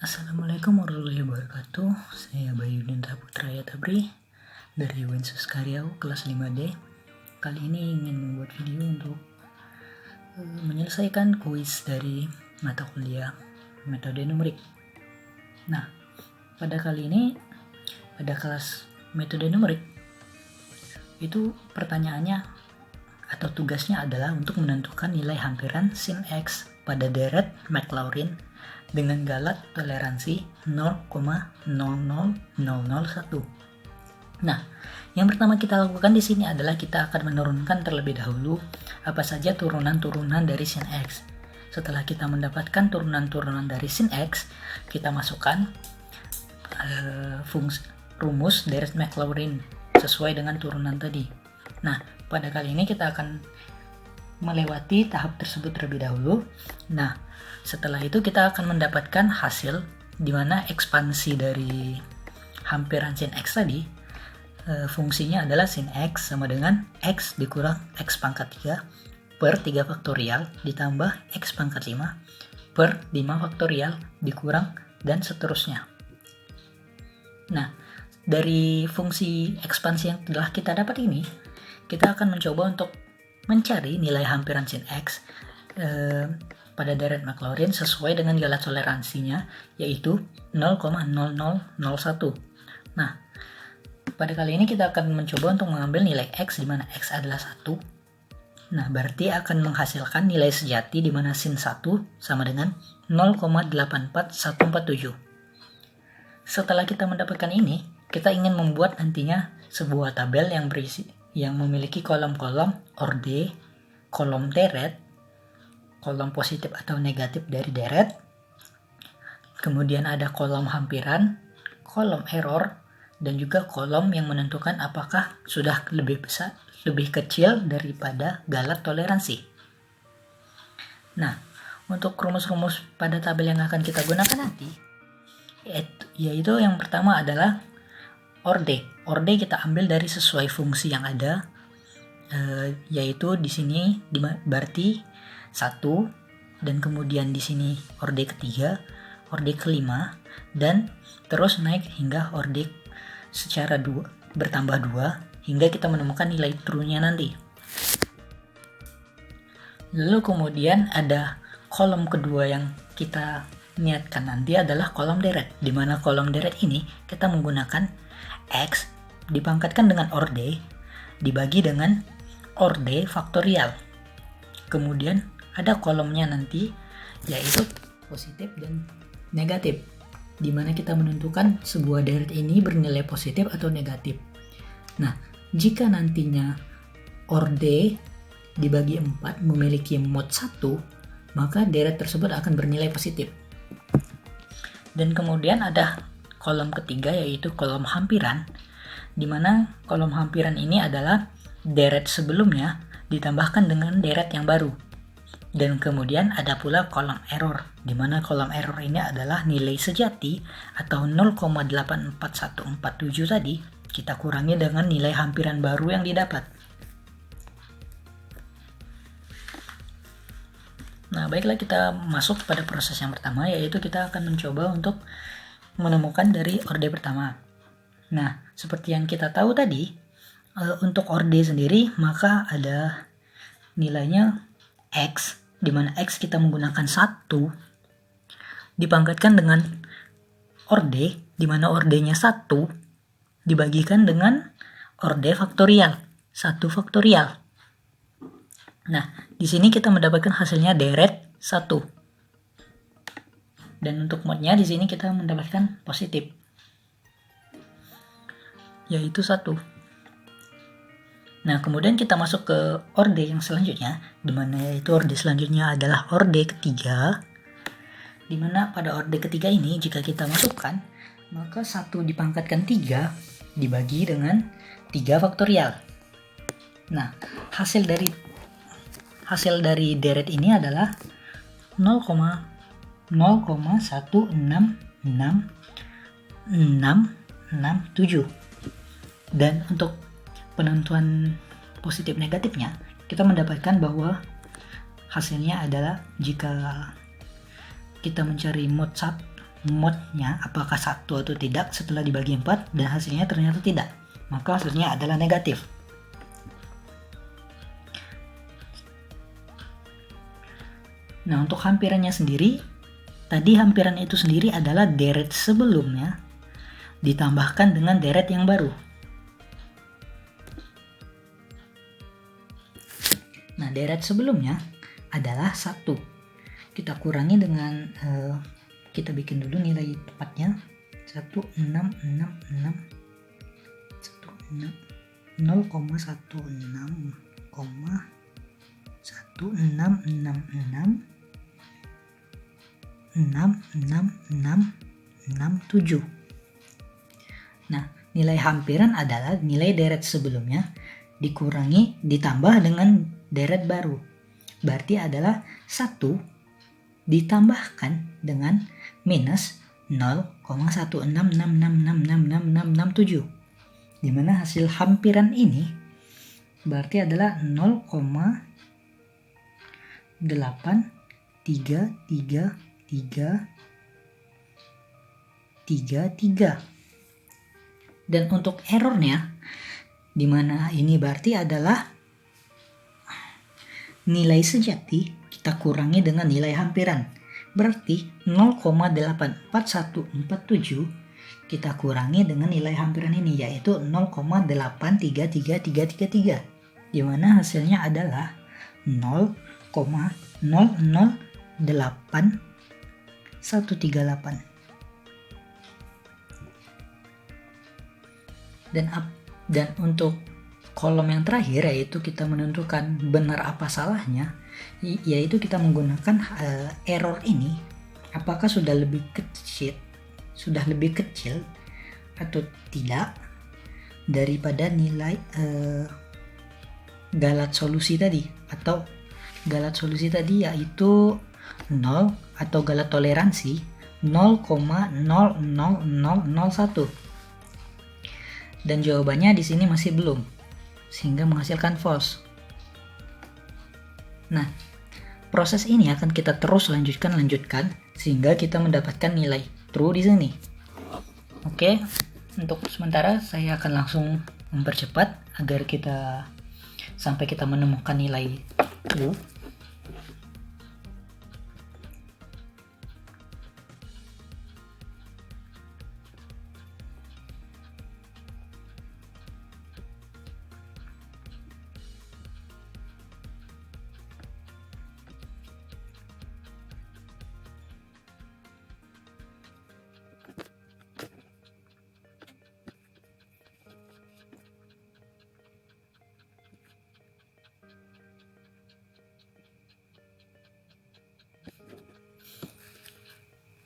Assalamualaikum warahmatullahi wabarakatuh. Saya Bayudin Saputra Tabri dari Winsus Karyau kelas 5D. Kali ini ingin membuat video untuk menyelesaikan kuis dari mata kuliah metode numerik. Nah, pada kali ini pada kelas metode numerik itu pertanyaannya atau tugasnya adalah untuk menentukan nilai hampiran sin X pada deret Maclaurin dengan galat toleransi 0,00001. Nah, yang pertama kita lakukan di sini adalah kita akan menurunkan terlebih dahulu apa saja turunan-turunan dari sin X. Setelah kita mendapatkan turunan-turunan dari sin X, kita masukkan rumus deret Maclaurin sesuai dengan turunan tadi. Nah, pada kali ini kita akan melewati tahap tersebut terlebih dahulu. Nah, setelah itu kita akan mendapatkan hasil di mana ekspansi dari hampiran sin X tadi fungsinya adalah sin X sama dengan X dikurang X pangkat 3 per 3 faktorial ditambah X pangkat 5 per 5 faktorial dikurang dan seterusnya. Nah, dari fungsi ekspansi yang telah kita dapat ini, kita akan mencoba untuk mencari nilai hampiran sin X pada deret Maclaurin sesuai dengan galat toleransinya, yaitu 0,0001. Nah, pada kali ini kita akan mencoba untuk mengambil nilai X di mana X adalah 1. Nah, berarti akan menghasilkan nilai sejati di mana sin 1 sama dengan 0,84147. Setelah kita mendapatkan ini, kita ingin membuat nantinya sebuah tabel yang memiliki kolom-kolom orde, kolom deret, kolom positif atau negatif dari deret, kemudian ada kolom hampiran, kolom error, dan juga kolom yang menentukan apakah sudah lebih besar, lebih kecil daripada galat toleransi. Nah, untuk rumus-rumus pada tabel yang akan kita gunakan nanti, yaitu yang pertama adalah orde. Orde kita ambil dari sesuai fungsi yang ada, yaitu di sini berarti 1, dan kemudian di sini orde ketiga, orde kelima, dan terus naik hingga orde secara bertambah 2 hingga kita menemukan nilai true-nya nanti. Lalu kemudian ada kolom kedua yang kita niatkan nanti adalah kolom deret, di mana kolom deret ini kita menggunakan X dipangkatkan dengan orde dibagi dengan orde faktorial. Kemudian ada kolomnya nanti yaitu positif dan negatif, di mana kita menentukan sebuah deret ini bernilai positif atau negatif. Nah, jika nantinya orde dibagi 4 memiliki mod 1, maka deret tersebut akan bernilai positif. Dan kemudian ada kolom ketiga yaitu kolom hampiran, di mana kolom hampiran ini adalah deret sebelumnya ditambahkan dengan deret yang baru. Dan kemudian ada pula kolom error, di mana kolom error ini adalah nilai sejati atau 0,84147 tadi kita kurangi dengan nilai hampiran baru yang didapat. Nah, baiklah kita masuk pada proses yang pertama, yaitu kita akan mencoba untuk menemukan dari orde pertama. Nah, seperti yang kita tahu tadi, untuk orde sendiri maka ada nilainya X, di mana X kita menggunakan 1 dipangkatkan dengan orde, di mana ordenya 1 dibagikan dengan orde faktorial, 1 faktorial. Nah, di sini kita mendapatkan hasilnya deret 1. Dan untuk modnya di sini kita mendapatkan positif, yaitu 1. Nah, kemudian kita masuk ke orde yang selanjutnya, di mana yaitu orde selanjutnya adalah orde ketiga, di mana pada orde ketiga ini jika kita masukkan, maka 1 dipangkatkan 3 dibagi dengan 3 faktorial. Nah, hasil dari deret ini adalah 0,1666667. Dan untuk penentuan positif negatifnya, kita mendapatkan bahwa hasilnya adalah jika kita mencari mod 1 mode-nya apakah 1 atau tidak setelah dibagi 4 dan hasilnya ternyata tidak, maka hasilnya adalah negatif. Nah, untuk hampirannya sendiri, tadi hampiran itu sendiri adalah deret sebelumnya ditambahkan dengan deret yang baru. Nah, deret sebelumnya adalah 1. Kita kurangi dengan kita bikin dulu nilai tepatnya 0,16 666,66667. Nah, nilai hampiran adalah nilai deret sebelumnya dikurangi ditambah dengan deret baru. Berarti adalah 1 ditambahkan dengan minus 0,16666667. Di mana hasil hampiran ini berarti adalah 0,83333. Dan untuk errornya, di mana ini berarti adalah nilai sejati kita kurangi dengan nilai hampiran. Berarti 0,84147 kita kurangi dengan nilai hampiran ini, yaitu 0,833333, di mana hasilnya adalah 0,008138. Dan untuk kolom yang terakhir, yaitu kita menentukan benar apa salahnya, yaitu kita menggunakan error ini apakah sudah lebih kecil atau tidak daripada nilai galat solusi tadi, atau galat solusi tadi yaitu 0 atau galat toleransi 0,00001. Dan jawabannya di sini masih belum, sehingga menghasilkan false. Nah, proses ini akan kita terus lanjutkan sehingga kita mendapatkan nilai true di sini. Oke, untuk sementara saya akan langsung mempercepat agar sampai kita menemukan nilai true.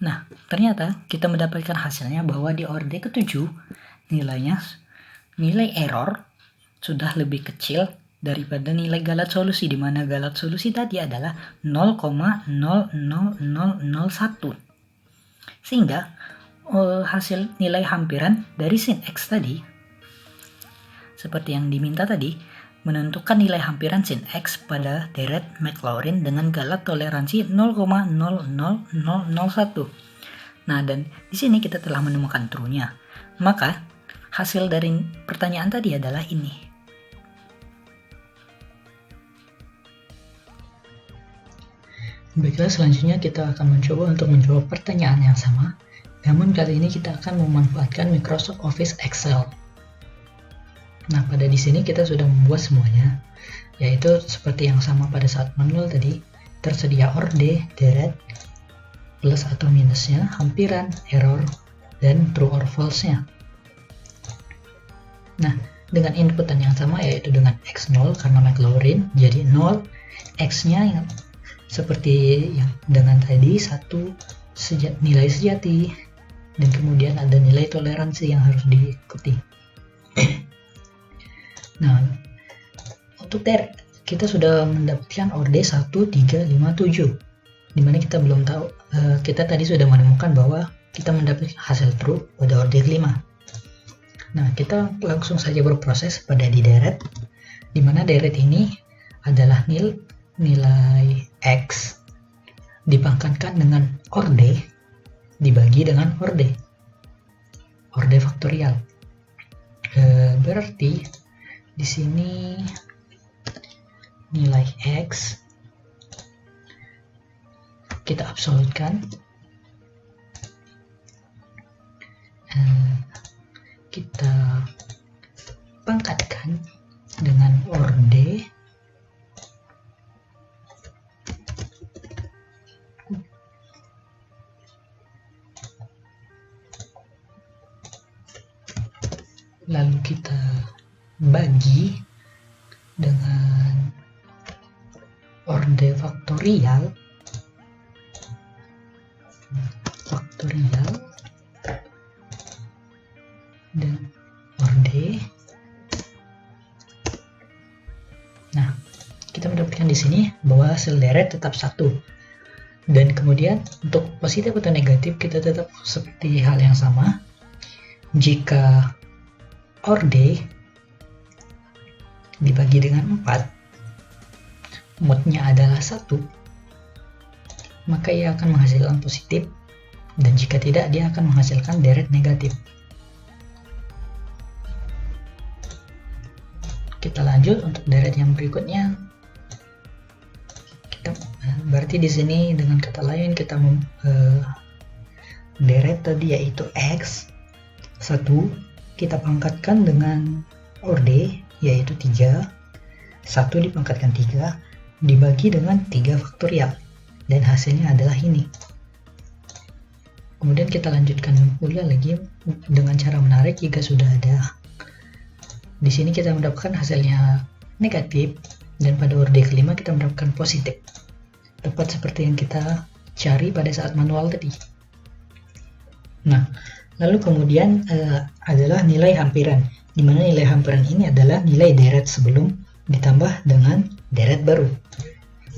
Nah, ternyata kita mendapatkan hasilnya bahwa di orde ke-7 nilai error sudah lebih kecil daripada nilai galat solusi, di mana galat solusi tadi adalah 0,00001. Sehingga hasil nilai hampiran dari sin X tadi, seperti yang diminta tadi, menentukan nilai hampiran sin X pada deret Maclaurin dengan galat toleransi 0,00001. Nah, dan di sini kita telah menemukan true-nya. Maka hasil dari pertanyaan tadi adalah ini. Baiklah, selanjutnya kita akan mencoba untuk menjawab pertanyaan yang sama. Namun kali ini kita akan memanfaatkan Microsoft Office Excel. Nah, pada di sini kita sudah membuat semuanya, yaitu seperti yang sama pada saat manual tadi, tersedia orde, deret, plus atau minusnya, hampiran, error, dan true or false-nya. Nah, dengan inputan yang sama, yaitu dengan X0 karena Maclaurin, jadi 0, X-nya yang seperti yang dengan tadi, 1 nilai sejati, dan kemudian ada nilai toleransi yang harus diikuti. Nah, untuk deret kita sudah mendapatkan orde 1357, dimana kita belum tahu, kita tadi sudah menemukan bahwa kita mendapatkan hasil true pada orde kelima. Nah, kita langsung saja berproses pada di deret, dimana deret ini adalah nilai X dipangkatkan dengan orde dibagi dengan orde faktorial. Berarti di sini nilai X kita absolutkan, kita pangkatkan dengan orde lalu kita bagi dengan orde faktorial dan orde. Nah, kita mendapatkan di sini bahwa hasil deret tetap 1. Dan kemudian untuk positif atau negatif kita tetap seperti hal yang sama. Jika orde dibagi dengan 4, modnya adalah 1, maka ia akan menghasilkan positif, dan jika tidak dia akan menghasilkan deret negatif. Kita lanjut untuk deret yang berikutnya. Berarti di sini dengan kata lain kita deret tadi yaitu X 1 kita pangkatkan dengan orde yaitu 3. 1 dipangkatkan 3 dibagi dengan 3 faktorial dan hasilnya adalah ini. Kemudian kita lanjutkan pula lagi dengan cara menarik jika sudah ada. Di sini kita mendapatkan hasilnya negatif, dan pada orde kelima kita mendapatkan positif. Tepat seperti yang kita cari pada saat manual tadi. Nah, lalu kemudian adalah nilai hampiran, di mana nilai hampiran ini adalah nilai deret sebelum ditambah dengan deret baru.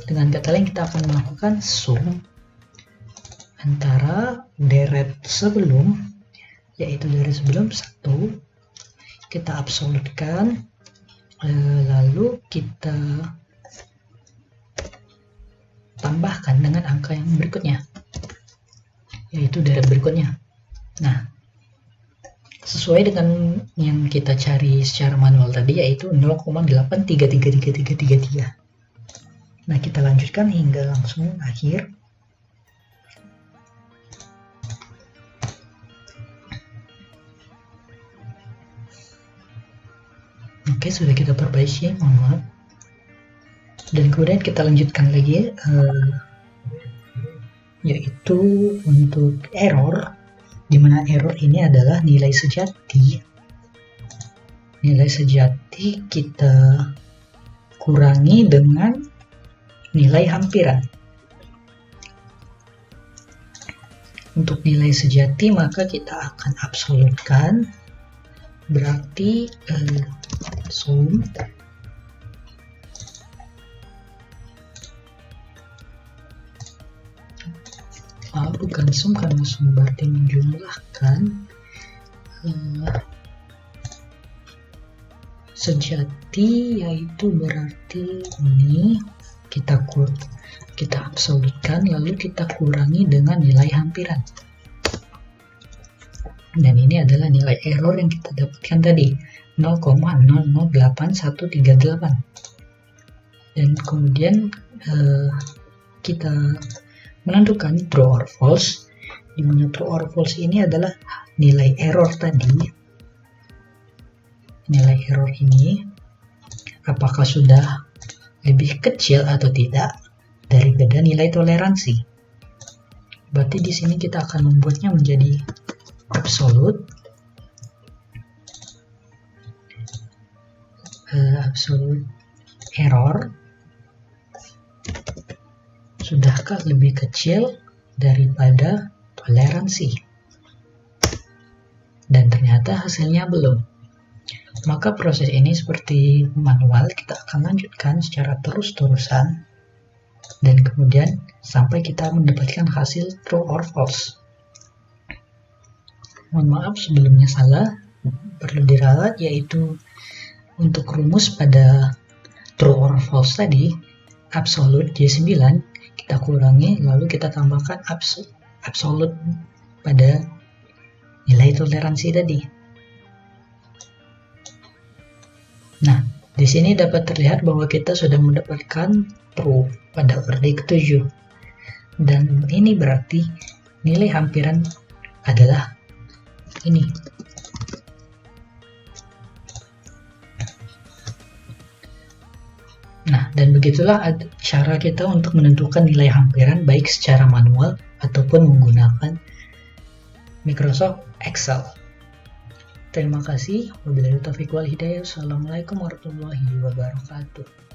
Dengan kata lain kita akan melakukan sum antara deret sebelum, yaitu deret sebelum 1, kita absolutkan, lalu kita tambahkan dengan angka yang berikutnya, yaitu deret berikutnya. Nah, sesuai dengan yang kita cari secara manual tadi, yaitu 0,8333333. Nah, kita lanjutkan hingga langsung akhir. Oke, sudah kita perbaiki, mohon maaf. Dan kemudian kita lanjutkan lagi, yaitu untuk error, di mana error ini adalah nilai sejati. Nilai sejati kita kurangi dengan nilai hampiran. Untuk nilai sejati maka kita akan absolutkan, berarti sum bukan sum, karena sum berarti menjumlahkan, sejati yaitu berarti ini kita absolutkan lalu kita kurangi dengan nilai hampiran, dan ini adalah nilai error yang kita dapatkan tadi, 0,008138. Dan kemudian kita menentukan true or false, di mana true or false ini adalah nilai error tadi. Nilai error ini apakah sudah lebih kecil atau tidak daripada nilai toleransi. Berarti di sini kita akan membuatnya menjadi absolute error sudahkah lebih kecil daripada toleransi, dan ternyata hasilnya belum. Maka proses ini seperti manual, kita akan lanjutkan secara terus-terusan dan kemudian sampai kita mendapatkan hasil true or false. Mohon maaf sebelumnya salah, perlu diralat, yaitu untuk rumus pada true or false tadi, absolute J9 kita kurangi lalu kita tambahkan absolute pada nilai toleransi tadi. Nah, di sini dapat terlihat bahwa kita sudah mendapatkan true pada orde ke-7. Dan ini berarti nilai hampiran adalah ini. Nah, dan begitulah cara kita untuk menentukan nilai hampiran baik secara manual ataupun menggunakan Microsoft Excel. Terima kasih. Wabillahi taufiq wal hidayah. Assalamualaikum warahmatullahi wabarakatuh.